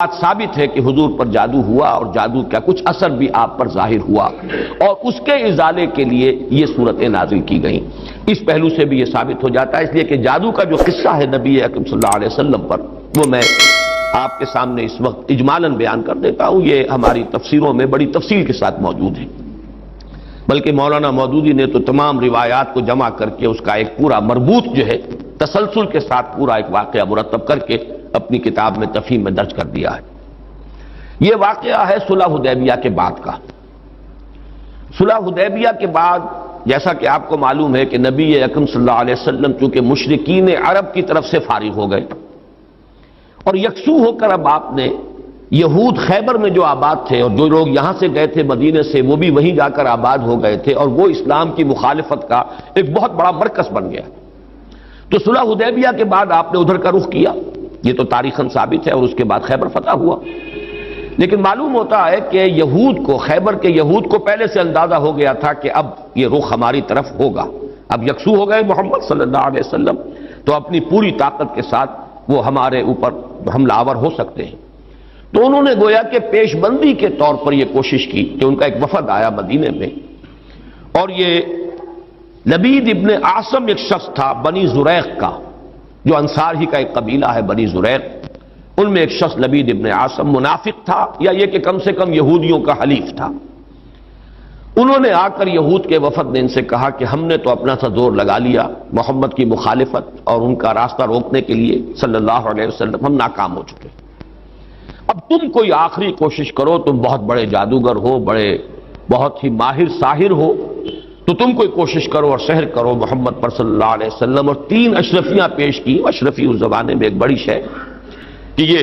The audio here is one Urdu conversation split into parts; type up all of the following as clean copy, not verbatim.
بات ثابت ہے کہ حضور پر جادو ہوا اور جادو کا کچھ اثر بھی آپ پر ظاہر ہوا اور اس کے ازالے کے لیے یہ صورتیں نازل کی گئیں۔ اس پہلو سے بھی یہ ثابت ہو جاتا ہے، اس لیے کہ جادو کا جو قصہ ہے نبی اکرم صلی اللہ علیہ وسلم پر، وہ میں آپ کے سامنے اس وقت اجمالاً بیان کر دیتا ہوں۔ یہ ہماری تفسیروں میں بڑی تفصیل کے ساتھ موجود ہے، بلکہ مولانا مودودی نے تو تمام روایات کو جمع کر کے اس کا ایک پورا مربوط جو ہے تسلسل کے ساتھ پورا ایک واقعہ مرتب کر کے اپنی کتاب میں تفہیم میں درج کر دیا ہے۔ یہ واقعہ ہے صلح حدیبیہ کے بعد کا۔ صلح حدیبیہ کے بعد جیسا کہ آپ کو معلوم ہے کہ نبی اکرم صلی اللہ علیہ وسلم چونکہ مشرکین عرب کی طرف سے فارغ ہو گئے اور یکسو ہو کر اب آپ نے یہود خیبر میں جو آباد تھے اور جو لوگ یہاں سے گئے تھے مدینے سے، وہ بھی وہیں جا کر آباد ہو گئے تھے اور وہ اسلام کی مخالفت کا ایک بہت بڑا مرکز بن گیا۔ تو صلح حدیبیہ کے بعد آپ نے ادھر کا رخ کیا، یہ تو تاریخاً ثابت ہے، اور اس کے بعد خیبر فتح ہوا۔ لیکن معلوم ہوتا ہے کہ یہود کو، خیبر کے یہود کو پہلے سے اندازہ ہو گیا تھا کہ اب یہ رخ ہماری طرف ہوگا، اب یکسو ہو گئے محمد صلی اللہ علیہ وسلم، تو اپنی پوری طاقت کے ساتھ وہ ہمارے اوپر حملہ آور ہو سکتے ہیں۔ تو انہوں نے گویا کہ پیش بندی کے طور پر یہ کوشش کی کہ ان کا ایک وفد آیا مدینے میں، اور یہ لبید ابن عاصم ایک شخص تھا بنی زریق کا، جو انصار ہی کا ایک قبیلہ ہے بنی زریق، ان میں ایک شخص لبید ابن عاصم منافق تھا، یا یہ کہ کم سے کم یہودیوں کا حلیف تھا۔ انہوں نے آ کر یہود کے وفد نے ان سے کہا کہ ہم نے تو اپنا سا زور لگا لیا محمد کی مخالفت اور ان کا راستہ روکنے کے لیے صلی اللہ علیہ وسلم، ہم ناکام ہو چکے، اب تم کوئی آخری کوشش کرو، تم بہت بڑے جادوگر ہو، بہت ہی ماہر ساحر ہو، تو تم کوئی کوشش کرو اور سحر کرو محمد پر صلی اللہ علیہ وسلم۔ اور 3 اشرفیاں پیش کی۔ اشرفی اس زمانے میں ایک بڑی شے کہ یہ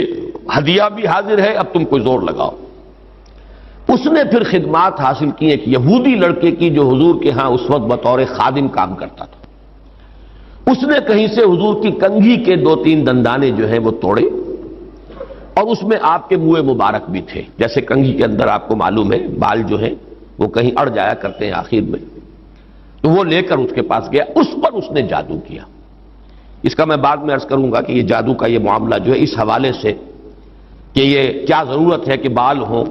ہدیہ بھی حاضر ہے، اب تم کوئی زور لگاؤ۔ اس نے پھر خدمات حاصل کی ایک یہودی لڑکے کی جو حضور کے ہاں اس وقت بطور خادم کام کرتا تھا۔ اس نے کہیں سے حضور کی کنگھی کے 2-3 دندانے جو ہیں وہ توڑے، اور اس میں آپ کے منہ مبارک بھی تھے، جیسے کنگھی کے اندر آپ کو معلوم ہے بال جو ہیں وہ کہیں اڑ جایا کرتے ہیں آخر میں، تو وہ لے کر اس کے پاس گیا، اس پر اس نے جادو کیا۔ اس کا میں بعد میں عرض کروں گا کہ یہ جادو کا یہ معاملہ جو ہے اس حوالے سے کہ یہ کیا ضرورت ہے کہ بال ہوں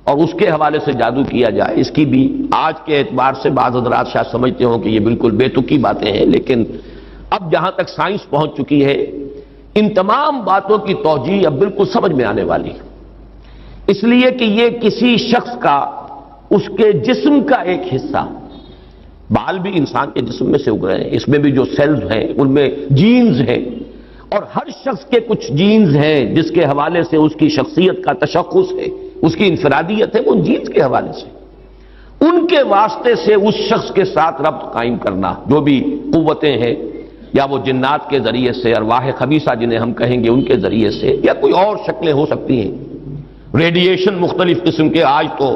اور اس کے حوالے سے جادو کیا جائے، اس کی بھی آج کے اعتبار سے بعض حضرات شاید سمجھتے ہوں کہ یہ بالکل بے تکی باتیں ہیں، لیکن اب جہاں تک سائنس پہنچ چکی ہے ان تمام باتوں کی توجیہ اب بالکل سمجھ میں آنے والی ہے، اس لیے کہ یہ کسی شخص کا، اس کے جسم کا ایک حصہ، بال بھی انسان کے جسم میں سے اگ رہے ہیں، اس میں بھی جو سیلز ہیں ان میں جینز ہیں، اور ہر شخص کے کچھ جینز ہیں جس کے حوالے سے اس کی شخصیت کا تشخص ہے، اس کی انفرادیت ہے، وہ ان جینز کے حوالے سے ان کے واسطے سے اس شخص کے ساتھ ربط قائم کرنا، جو بھی قوتیں ہیں، یا وہ جنات کے ذریعے سے، ارواح خبیثہ جنہیں ہم کہیں گے ان کے ذریعے سے، یا کوئی اور شکلیں ہو سکتی ہیں، ریڈیشن مختلف قسم کے۔ آج تو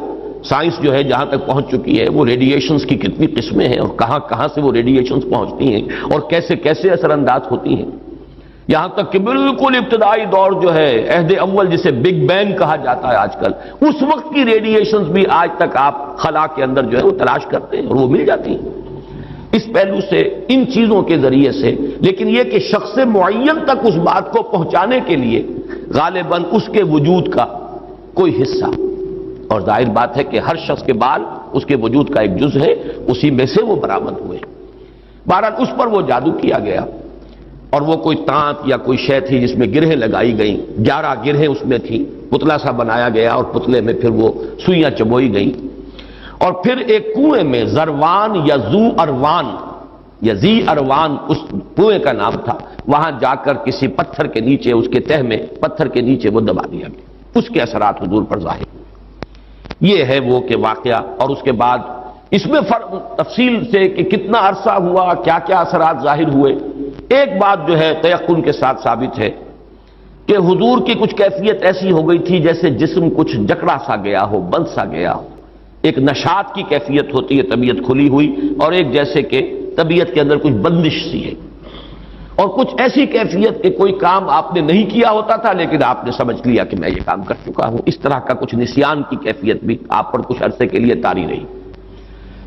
سائنس جو ہے جہاں تک پہنچ چکی ہے، وہ ریڈیشنز کی کتنی قسمیں ہیں اور کہاں کہاں سے وہ ریڈیشنز پہنچتی ہیں اور کیسے کیسے اثر انداز ہوتی ہیں، یہاں تک کہ بالکل ابتدائی دور جو ہے عہد اول جسے بگ بینگ کہا جاتا ہے آج کل، اس وقت کی ریڈیشنز بھی آج تک آپ خلا کے اندر جو ہے وہ تلاش کرتے ہیں اور وہ مل جاتی ہیں۔ اس پہلو سے ان چیزوں کے ذریعے سے، لیکن یہ کہ شخص معین تک اس بات کو پہنچانے کے لیے غالباً اس کے وجود کا کوئی حصہ، اور ظاہر بات ہے کہ ہر شخص کے بال اس کے وجود کا ایک جز ہے، اسی میں سے وہ برآمد ہوئے۔ بہرحال اس پر وہ جادو کیا گیا، اور وہ کوئی تانت یا کوئی شے تھی جس میں گرہیں لگائی گئیں، 11 گرہیں اس میں تھیں، پتلا سا بنایا گیا اور پتلے میں پھر وہ سوئیاں چبوئی گئیں، اور پھر ایک کنویں میں زروان یا زو اروان یا زی اروان اس کنویں کا نام تھا، وہاں جا کر کسی پتھر کے نیچے، اس کے تہ میں پتھر کے نیچے وہ دبا دیا گیا، اس کے اثرات حضور پر ظاہر ہوئے۔ یہ ہے وہ کہ واقعہ، اور اس کے بعد اس میں تفصیل سے کہ کتنا عرصہ ہوا، کیا کیا اثرات ظاہر ہوئے۔ ایک بات جو ہے تیقن کے ساتھ ثابت ہے کہ حضور کی کچھ کیفیت ایسی ہو گئی تھی جیسے جسم کچھ جکڑا سا گیا ہو، بند سا گیا ہو، ایک نشاط کی کیفیت ہوتی ہے، طبیعت کھلی ہوئی، اور ایک جیسے کہ طبیعت کے اندر کچھ بندش سی ہے، اور کچھ ایسی کیفیت کہ کوئی کام آپ نے نہیں کیا ہوتا تھا لیکن آپ نے سمجھ لیا کہ میں یہ کام کر چکا ہوں، اس طرح کا کچھ نسیان کی کیفیت بھی آپ پر کچھ عرصے کے لیے طاری رہی۔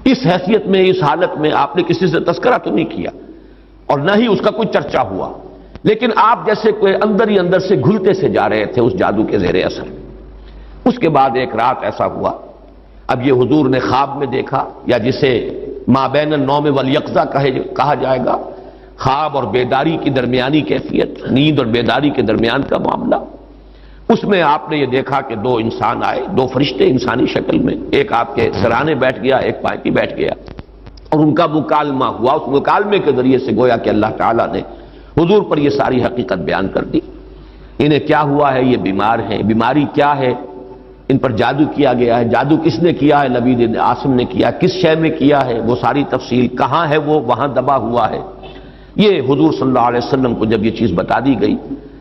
اس حیثیت میں، اس حالت میں آپ نے کسی سے تذکرہ تو نہیں کیا اور نہ ہی اس کا کوئی چرچا ہوا، لیکن آپ جیسے کوئی اندر ہی اندر سے گھلتے سے جا رہے تھے اس جادو کے زیر اثر۔ اس کے بعد ایک رات ایسا ہوا، اب یہ حضور نے خواب میں دیکھا، یا جسے ما بین النوم والیقظہ کہا جائے گا، خواب اور بیداری کی درمیانی کیفیت، نیند اور بیداری کے درمیان کا معاملہ۔ اس میں آپ نے یہ دیکھا کہ دو انسان آئے، دو فرشتے انسانی شکل میں، ایک آپ کے سرانے بیٹھ گیا، ایک پائیں پہ بیٹھ گیا، اور ان کا مکالمہ ہوا۔ اس مکالمے کے ذریعے سے گویا کہ اللہ تعالیٰ نے حضور پر یہ ساری حقیقت بیان کر دی۔ انہیں کیا ہوا ہے، یہ بیمار ہیں، بیماری کیا ہے، ان پر جادو کیا گیا ہے، جادو کس نے کیا ہے، لبید بن عاصم نے کیا، کس شے میں کیا ہے، وہ ساری تفصیل، کہاں ہے وہ، وہاں دبا ہوا ہے۔ یہ حضور صلی اللہ علیہ وسلم کو جب یہ چیز بتا دی گئی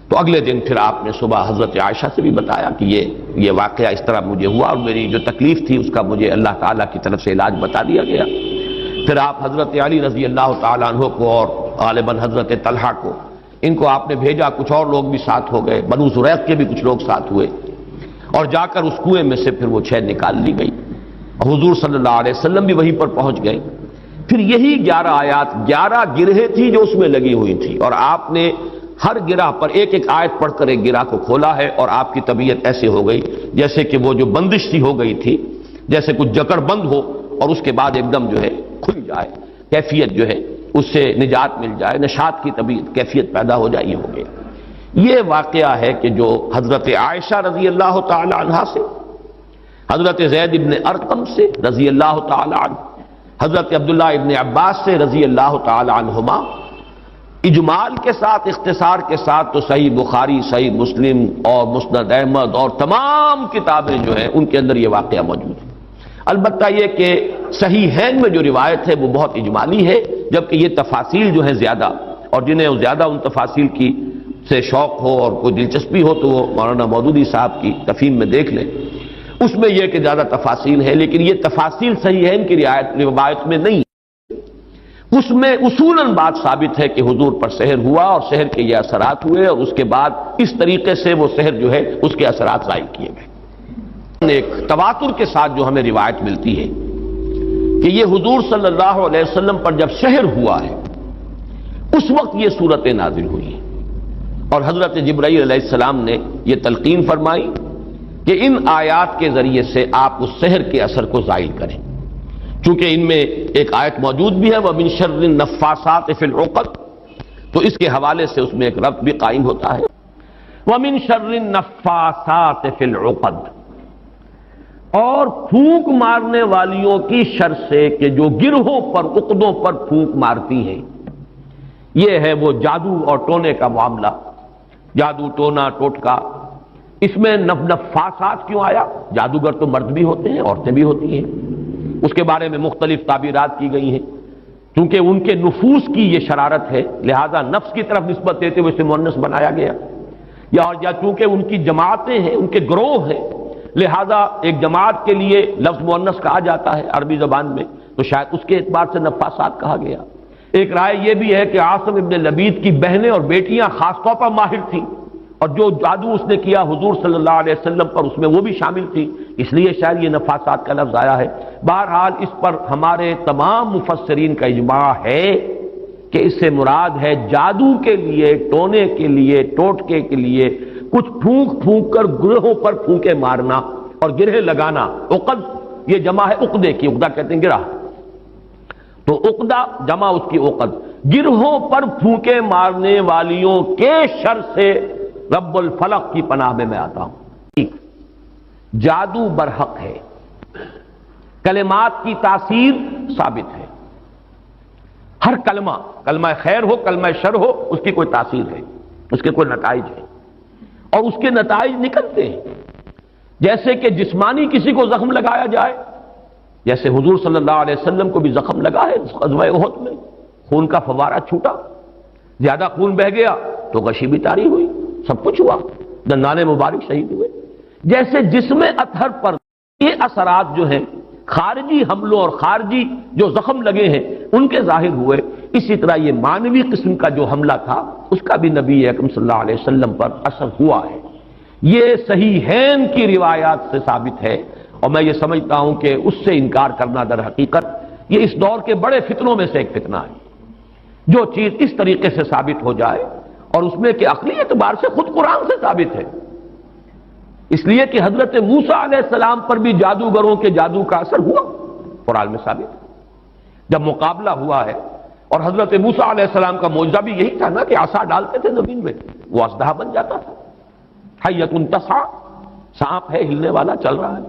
تو اگلے دن پھر آپ نے صبح حضرت عائشہ سے بھی بتایا کہ یہ واقعہ اس طرح مجھے ہوا، اور میری جو تکلیف تھی اس کا مجھے اللہ تعالیٰ کی طرف سے علاج بتا دیا گیا۔ پھر آپ حضرت علی رضی اللہ تعالیٰ عنہ کو اور غالباً حضرت طلحہ کو، ان کو آپ نے بھیجا، کچھ اور لوگ بھی ساتھ ہو گئے، بنو زریق کے بھی کچھ لوگ ساتھ ہوئے، اور جا کر اس کنویں میں سے پھر وہ چھید نکال لی گئی، اور حضور صلی اللہ علیہ وسلم بھی وہیں پر پہنچ گئے۔ پھر یہی 11 آیات، 11 گرہیں تھی جو اس میں لگی ہوئی تھی، اور آپ نے ہر گرہ پر ایک ایک آیت پڑھ کر ایک گرہ کو کھولا ہے، اور آپ کی طبیعت ایسے ہو گئی جیسے کہ وہ جو بندش سی ہو گئی تھی، جیسے کچھ جکڑ بند ہو اور اس کے بعد ایک دم جو ہے کھل جائے، کیفیت جو ہے اس سے نجات مل جائے، نشاط کی طبیعت کیفیت پیدا ہو جائے، یہ ہو گیا۔ یہ واقعہ ہے کہ جو حضرت عائشہ رضی اللہ تعالی عنہا سے، حضرت زید ابن ارقم سے رضی اللہ تعالی عنہ، حضرت عبداللہ ابن عباس سے رضی اللہ تعالی عنہما، اجمال کے ساتھ، اختصار کے ساتھ تو صحیح بخاری، صحیح مسلم اور مسند احمد اور تمام کتابیں جو ہیں ان کے اندر یہ واقعہ موجود ہے۔ البتہ یہ کہ صحیحین میں جو روایت ہے وہ بہت اجمالی ہے، جبکہ یہ تفاصیل جو ہیں زیادہ، اور جنہیں زیادہ ان تفاصیل کی سے شوق ہو اور کوئی دلچسپی ہو تو وہ مولانا مودودی صاحب کی تفہیم میں دیکھ لیں، اس میں یہ کہ زیادہ تفاصیل ہے، لیکن یہ تفاصیل صحیحین کی روایت میں نہیں ہے۔ اس میں اصولاً بات ثابت ہے کہ حضور پر سحر ہوا اور سحر کے یہ اثرات ہوئے، اور اس کے بعد اس طریقے سے وہ سحر جو ہے اس کے اثرات ظاہر کیے گئے۔ ایک تواتر کے ساتھ جو ہمیں روایت ملتی ہے کہ یہ حضور صلی اللہ علیہ وسلم پر جب سحر ہوا ہے اس وقت یہ صورتیں نازل ہوئی ہیں، اور حضرت جبرائیل علیہ السلام نے یہ تلقین فرمائی کہ ان آیات کے ذریعے سے آپ اس سحر کے اثر کو زائل کریں، چونکہ ان میں ایک آیت موجود بھی ہے وَمِن شَرِّ النَّفَّاثَاتِ فِي الْعُقَدِ، تو اس کے حوالے سے اس میں ایک ربط بھی قائم ہوتا ہے، وَمِن شَرِّ النَّفَّاثَاتِ فِي الْعُقَدِ، اور پھونک مارنے والیوں کی شر سے کہ جو گرہوں پر، عقدوں پر پھونک مارتی ہیں۔ یہ ہے وہ جادو اور ٹونے کا معاملہ، جادو، ٹونا، ٹوٹکا۔ اس میں نفاسات کیوں آیا؟ جادوگر تو مرد بھی ہوتے ہیں، عورتیں بھی ہوتی ہیں، اس کے بارے میں مختلف تعبیرات کی گئی ہیں، چونکہ ان کے نفوس کی یہ شرارت ہے، لہذا نفس کی طرف نسبت دیتے ہوئے اسے مؤنث بنایا گیا، یا چونکہ ان کی جماعتیں ہیں، ان کے گروہ ہیں، لہذا ایک جماعت کے لیے لفظ مؤنث کہا جاتا ہے عربی زبان میں، تو شاید اس کے اعتبار سے نفاسات کہا گیا۔ ایک رائے یہ بھی ہے کہ عاصم ابن لبید کی بہنیں اور بیٹیاں خاص طور پر ماہر تھیں، اور جو جادو اس نے کیا حضور صلی اللہ علیہ وسلم پر اس میں وہ بھی شامل تھی، اس لیے شاید یہ نفاسات کا لفظ آیا ہے۔ بہرحال اس پر ہمارے تمام مفسرین کا اجماع ہے کہ اس سے مراد ہے جادو کے لیے، ٹونے کے لیے، ٹوٹکے کے لیے کچھ پھونک پھونک کر گرہوں پر پھونکے مارنا اور گرہ لگانا۔ عقد یہ جمع ہے عقدے کی، عقدہ کہتے ہیں گرہ، تو عقدہ جمع اس کی عقد، گرہوں پر پھونکے مارنے والیوں کے شر سے رب الفلق کی پناہ میں آتا ہوں۔ جادو برحق ہے، کلمات کی تاثیر ثابت ہے، ہر کلمہ، کلمہ خیر ہو، کلمہ شر ہو، اس کی کوئی تاثیر ہے، اس کے کوئی نتائج ہے، اور اس کے نتائج نکلتے ہیں۔ جیسے کہ جسمانی کسی کو زخم لگایا جائے، جیسے حضور صلی اللہ علیہ وسلم کو بھی زخم لگا ہے غزوہ احد میں، خون کا فوارہ چھوٹا، زیادہ خون بہہ گیا تو غشی بھی طاری ہوئی، سب کچھ ہوا، دندان مبارک شہید ہوئے۔ جیسے جسم اطہر پر یہ اثرات جو ہیں خارجی حملوں اور خارجی جو زخم لگے ہیں ان کے ظاہر ہوئے، اسی طرح یہ مانوی قسم کا جو حملہ تھا اس کا بھی نبی اکرم صلی اللہ علیہ وسلم پر اثر ہوا ہے۔ یہ صحیحین کی روایات سے ثابت ہے، اور میں یہ سمجھتا ہوں کہ اس سے انکار کرنا در حقیقت یہ اس دور کے بڑے فتنوں میں سے ایک فتنہ ہے۔ جو چیز اس طریقے سے ثابت ہو جائے اور اس میں کہ عقلی اعتبار سے خود قرآن سے ثابت ہے، اس لیے کہ حضرت موسیٰ علیہ السلام پر بھی جادوگروں کے جادو کا اثر ہوا، قرآن میں ثابت ہے۔ جب مقابلہ ہوا ہے اور حضرت موسیٰ علیہ السلام کا معجزہ بھی یہی تھا نا کہ عصا ڈالتے تھے زمین میں، وہ اژدہا بن جاتا تھا، حیۃ تسعیٰ، سانپ ہے ہلنے والا چل رہا ہے،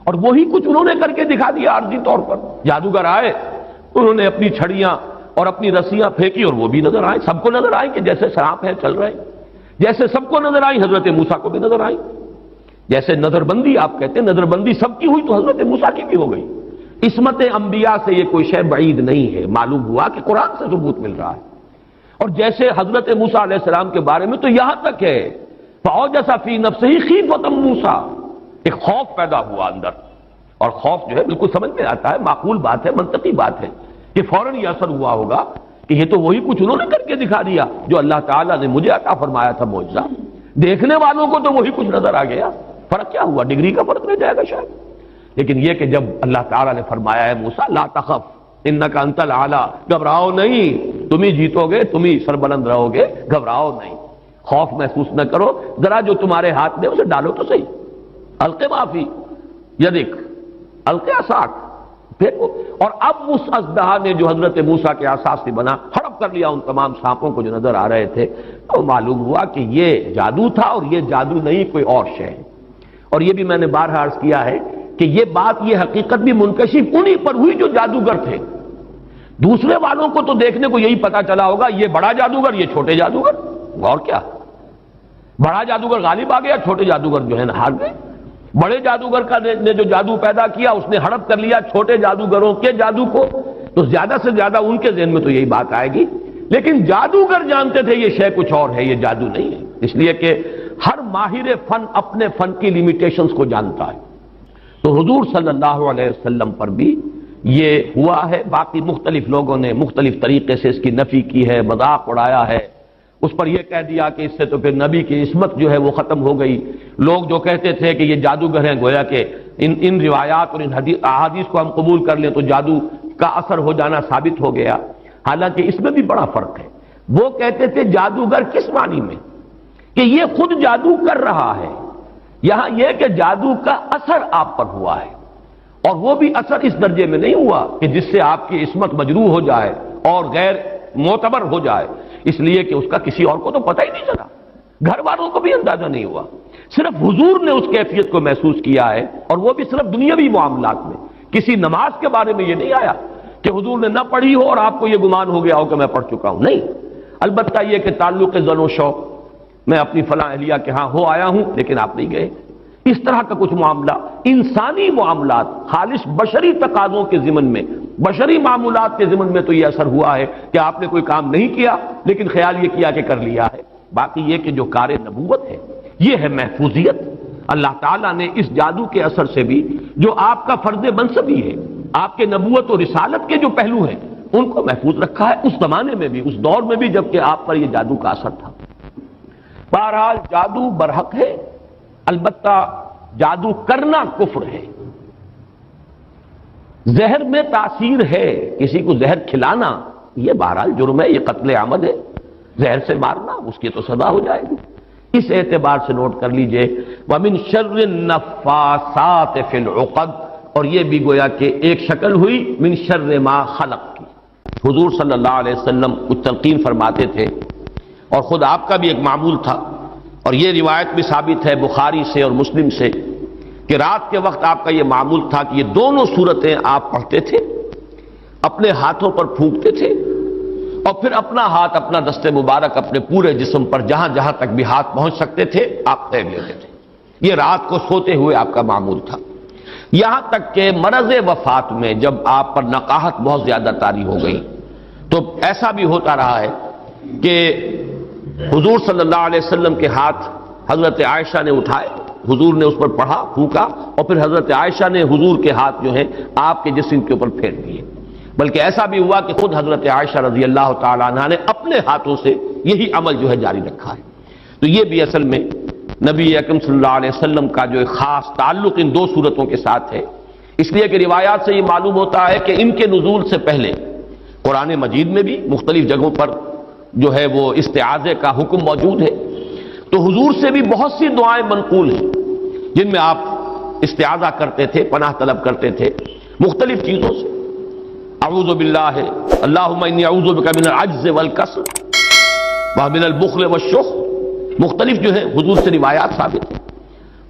اور وہی کچھ انہوں نے کر کے دکھا دیا عارضی طور پر۔ جادوگر آئے، انہوں نے اپنی چھڑیاں اور اپنی رسیاں پھینکی اور وہ بھی نظر آئے، سب کو نظر آئے کہ جیسے سانپ ہے چل رہے، جیسے سب کو نظر آئی حضرت موسیٰ کو بھی نظر آئی۔ جیسے نظر بندی آپ کہتے ہیں، نظر بندی سب کی ہوئی تو حضرت موسیٰ کی بھی ہو گئی۔ عصمت انبیاء سے یہ کوئی شے بعید نہیں ہے، معلوم ہوا کہ قرآن سے ثبوت مل رہا ہے۔ اور جیسے حضرت موسیٰ علیہ السلام کے بارے میں تو یہاں تک ہے فَأَوْجَسَ فِي نَفْسِهِ خِیفَةً موسیٰ، ایک خوف پیدا ہوا اندر، اور خوف جو ہے بالکل سمجھ میں آتا ہے، معقول بات ہے، منطقی بات ہے کہ فوراً یہ اثر ہوا ہوگا کہ یہ تو وہی کچھ انہوں نے کر کے دکھا دیا جو اللہ تعالیٰ نے مجھے عطا فرمایا تھا معجزہ۔ دیکھنے والوں کو تو وہی کچھ نظر آ گیا، فرق کیا ہوا؟ ڈگری کا فرق رہ جائے گا شاید، لیکن یہ کہ جب اللہ تعالیٰ نے فرمایا ہے موسیٰ لا تخف انک انت الاعلی، گھبراؤ نہیں، تم ہی جیتو گے، تم ہی سربلند رہو گے، گھبراؤ نہیں، خوف محسوس نہ کرو، ذرا جو تمہارے ہاتھ میں اسے ڈالو تو صحیح، الق ما فی یدک الق عصاک، دیکھو۔ اور اب اس اژدہا نے جو حضرت موسیٰ کے عصا سے بنا ہڑپ کر لیا ان تمام سانپوں کو جو نظر آ رہے تھے، تو معلوم ہوا کہ یہ جادو تھا، اور یہ جادو نہیں کوئی اور شے ہے۔ اور یہ بھی میں نے بارہا عرض کیا ہے کہ یہ بات، یہ حقیقت بھی منکشف انہی پر ہوئی جو جادوگر تھے، دوسرے والوں کو تو دیکھنے کو یہی پتا چلا ہوگا یہ بڑا جادوگر یہ چھوٹے جادوگر، اور کیا، بڑا جادوگر غالب آ گیا، چھوٹے جادوگر جو ہے نا ہار گئے۔ بڑے جادوگر کا نے جو جادو پیدا کیا اس نے ہڑپ کر لیا چھوٹے جادوگروں کے جادو کو، تو زیادہ سے زیادہ ان کے ذہن میں تو یہی بات آئے گی، لیکن جادوگر جانتے تھے یہ شے کچھ اور ہے، یہ جادو نہیں ہے، اس لیے کہ ہر ماہر فن اپنے فن کی لیمیٹیشنز کو جانتا ہے۔ تو حضور صلی اللہ علیہ وسلم پر بھی یہ ہوا ہے، باقی مختلف لوگوں نے مختلف طریقے سے اس کی نفی کی ہے، مذاق اڑایا ہے، اس پر یہ کہہ دیا کہ اس سے تو پھر نبی کی عصمت جو ہے وہ ختم ہو گئی۔ لوگ جو کہتے تھے کہ یہ جادوگر ہیں، گویا کہ ان روایات اور ان احادیث کو ہم قبول کر لیں تو جادو کا اثر ہو جانا ثابت ہو گیا، حالانکہ اس میں بھی بڑا فرق ہے۔ وہ کہتے تھے جادوگر کس معنی میں کہ یہ خود جادو کر رہا ہے، یہاں یہ کہ جادو کا اثر آپ پر ہوا ہے، اور وہ بھی اثر اس درجے میں نہیں ہوا کہ جس سے آپ کی عصمت مجروح ہو جائے اور غیر معتبر ہو جائے، اس لیے کہ اس کا کسی اور کو تو پتہ ہی نہیں چلا، گھر والوں کو بھی اندازہ نہیں ہوا، صرف حضور نے اس کیفیت کو محسوس کیا ہے، اور وہ بھی صرف دنیاوی معاملات میں۔ کسی نماز کے بارے میں یہ نہیں آیا کہ حضور نے نہ پڑھی ہو اور آپ کو یہ گمان ہو گیا ہو کہ میں پڑھ چکا ہوں، نہیں، البتہ یہ کہ تعلق زن و شوق، میں اپنی فلاں اہلیہ کے ہاں ہو آیا ہوں لیکن آپ نہیں گئے، اس طرح کا کچھ معاملہ، انسانی معاملات، خالص بشری تقاضوں کے ضمن میں، بشری معمولات کے ضمن میں تو یہ اثر ہوا ہے کہ آپ نے کوئی کام نہیں کیا لیکن خیال یہ کیا کہ کر لیا ہے۔ باقی یہ کہ جو کار نبوت ہے یہ ہے محفوظیت، اللہ تعالیٰ نے اس جادو کے اثر سے بھی جو آپ کا فرض منصبی ہے، آپ کے نبوت و رسالت کے جو پہلو ہیں ان کو محفوظ رکھا ہے، اس زمانے میں بھی، اس دور میں بھی جبکہ آپ پر یہ جادو کا اثر تھا۔ بہرحال جادو برحق ہے، البتہ جادو کرنا کفر ہے، زہر میں تاثیر ہے، کسی کو زہر کھلانا یہ بہرحال جرم ہے، یہ قتل عمد ہے، زہر سے مارنا اس کی تو سزا ہو جائے گی۔ اس اعتبار سے نوٹ کر لیجئے وَمِن شَرِّ النَّفَّاثَاتِ فِي الْعُقَدِ، اور یہ بھی گویا کہ ایک شکل ہوئی من شر ما خلق کی۔ حضور صلی اللہ علیہ وسلم کچھ تلقین فرماتے تھے، اور خود آپ کا بھی ایک معمول تھا، اور یہ روایت بھی ثابت ہے بخاری سے اور مسلم سے کہ رات کے وقت آپ کا یہ معمول تھا کہ یہ دونوں صورتیں آپ پڑھتے تھے، اپنے ہاتھوں پر پھونکتے تھے، اور پھر اپنا ہاتھ، اپنا دست مبارک اپنے پورے جسم پر جہاں جہاں تک بھی ہاتھ پہنچ سکتے تھے آپ پھیر لیتے تھے۔ یہ رات کو سوتے ہوئے آپ کا معمول تھا، یہاں تک کہ مرض وفات میں جب آپ پر نقاہت بہت زیادہ طاری ہو گئی تو ایسا بھی ہوتا رہا ہے کہ حضور صلی اللہ علیہ وسلم کے ہاتھ حضرت عائشہ نے اٹھائے، حضور نے اس پر پڑھا، پھونکا، اور پھر حضرت عائشہ نے حضور کے ہاتھ جو ہیں آپ کے جسم کے اوپر پھیر دیے، بلکہ ایسا بھی ہوا کہ خود حضرت عائشہ رضی اللہ تعالی عنہا نے اپنے ہاتھوں سے یہی عمل جو ہے جاری رکھا ہے۔ تو یہ بھی اصل میں نبی اکرم صلی اللہ علیہ وسلم کا جو ایک خاص تعلق ان دو صورتوں کے ساتھ ہے، اس لیے کہ روایات سے یہ معلوم ہوتا ہے کہ ان کے نزول سے پہلے قرآن مجید میں بھی مختلف جگہوں پر جو ہے وہ استعاذے کا حکم موجود ہے، تو حضور سے بھی بہت سی دعائیں منقول ہیں جن میں آپ استعاذہ کرتے تھے، پناہ طلب کرتے تھے مختلف چیزوں سے۔ اعوذ باللہ، اللہم انی اعوذ بک من العجز والکسل ومن البخل والشح، مختلف جو ہے حضور سے روایات ثابت ہیں۔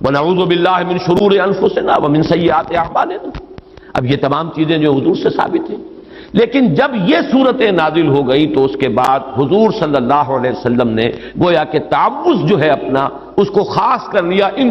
ونعوذ باللہ من شرور انفسنا ومن سیئات اعمالنا، اب یہ تمام چیزیں جو حضور سے ثابت ہیں۔ لیکن جب یہ صورتیں نازل ہو گئی تو اس کے بعد حضور صلی اللہ علیہ وسلم نے گویا کہ تعوذ جو ہے اپنا اس کو خاص کر لیا ان